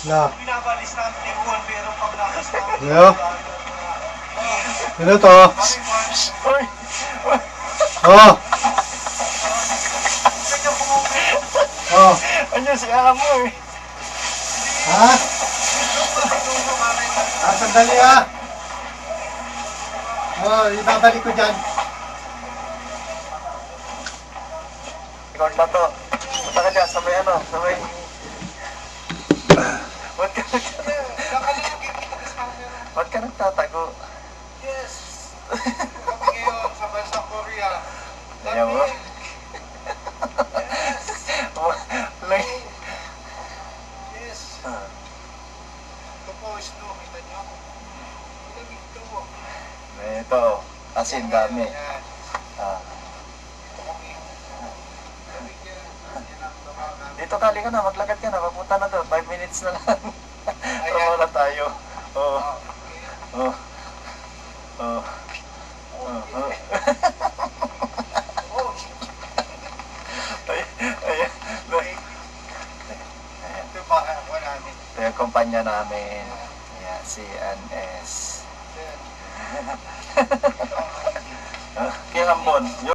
Na. Binabalis namin yung buwan, pero paglakas namin. Ano? Ano to? Uy! Oh! Oh! Ano si Amo eh? Ha? Sandali ah! Oh, ibabalik ko dyan. Record na to. Punta ka dyan, sabay ano, sabay. Ba't ka nagtatago? Yes! Kami ngayon sa Bansa Korea. Ayaw mo? Yes! Yes! Ito po, snow. Kita nyo? Malamig ito po. Ito, asin dami. Yan. Ah. Malamig yan. Yan ang trabaho namin. Dito kali ka na, maglakad ka na, papunta na doon, 5 minutes na lang. Ayan. Wala tayo. Oo. Okay. Oo. Oo. Oo. Oh, Ay, ay, ito ba ako namin? ito yung kumpanya namin. Ayan, si NS. Yan. Kaya hambon.